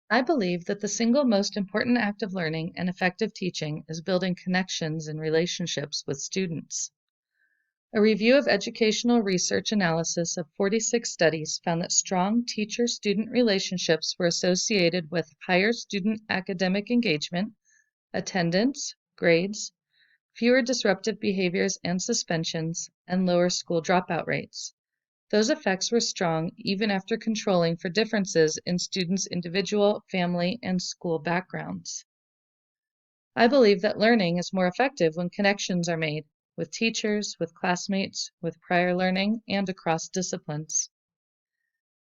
I believe that the single most important act of learning and effective teaching is building connections and relationships with students. A review of educational research analysis of 46 studies found that strong teacher-student relationships were associated with higher student academic engagement, attendance, grades, fewer disruptive behaviors and suspensions, and lower school dropout rates. Those effects were strong even after controlling for differences in students' individual, family, and school backgrounds. I believe that learning is more effective when connections are made with teachers, with classmates, with prior learning, and across disciplines.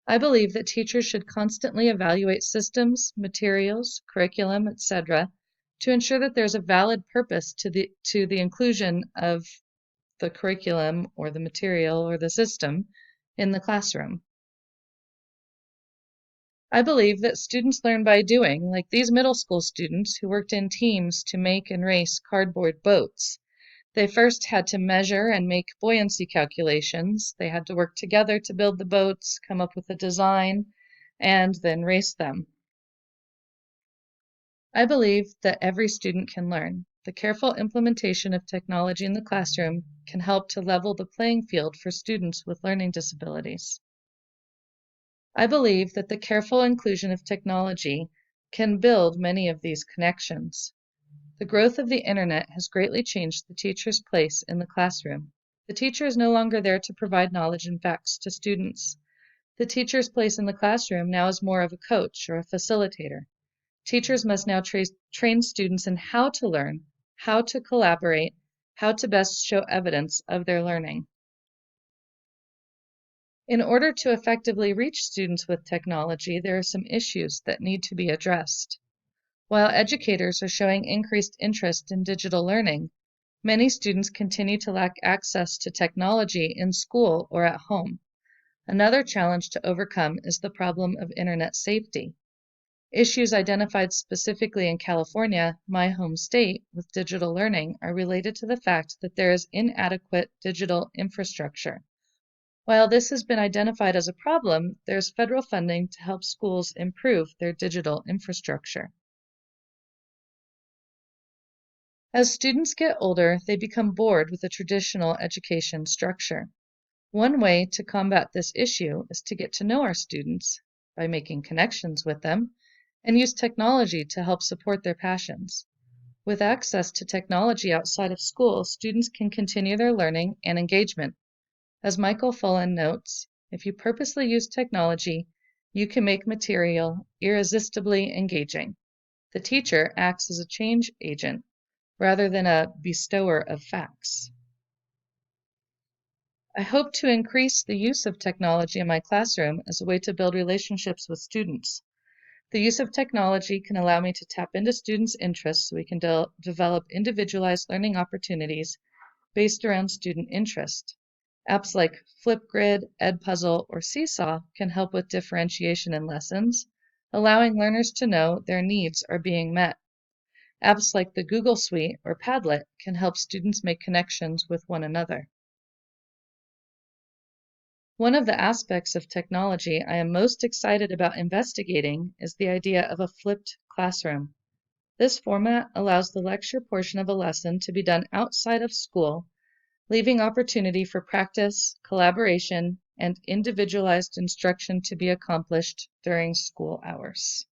I believe that teachers should constantly evaluate systems, materials, curriculum, etc., to ensure that there's a valid purpose to the inclusion of the curriculum or the material or the system in the classroom. I believe that students learn by doing, like these middle school students who worked in teams to make and race cardboard boats. They first had to measure and make buoyancy calculations. They had to work together to build the boats, come up with a design, and then race them. I believe that every student can learn. The careful implementation of technology in the classroom can help to level the playing field for students with learning disabilities. I believe that the careful inclusion of technology can build many of these connections. The growth of the internet has greatly changed the teacher's place in the classroom. The teacher is no longer there to provide knowledge and facts to students. The teacher's place in the classroom now is more of a coach or a facilitator. Teachers must now train students in how to learn, how to collaborate, how to best show evidence of their learning. In order to effectively reach students with technology, there are some issues that need to be addressed. While educators are showing increased interest in digital learning, many students continue to lack access to technology in school or at home. Another challenge to overcome is the problem of internet safety. Issues identified specifically in California, my home state, with digital learning are related to the fact that there is inadequate digital infrastructure. While this has been identified as a problem, there's federal funding to help schools improve their digital infrastructure. As students get older, they become bored with the traditional education structure. One way to combat this issue is to get to know our students by making connections with them and use technology to help support their passions. With access to technology outside of school, students can continue their learning and engagement. As Michael Fullen notes, if you purposely use technology, you can make material irresistibly engaging. The teacher acts as a change agent rather than a bestower of facts. I hope to increase the use of technology in my classroom as a way to build relationships with students. The use of technology can allow me to tap into students' interests so we can develop individualized learning opportunities based around student interest. Apps like Flipgrid, Edpuzzle, or Seesaw can help with differentiation in lessons, allowing learners to know their needs are being met. Apps like the Google Suite or Padlet can help students make connections with one another. One of the aspects of technology I am most excited about investigating is the idea of a flipped classroom. This format allows the lecture portion of a lesson to be done outside of school, leaving opportunity for practice, collaboration, and individualized instruction to be accomplished during school hours.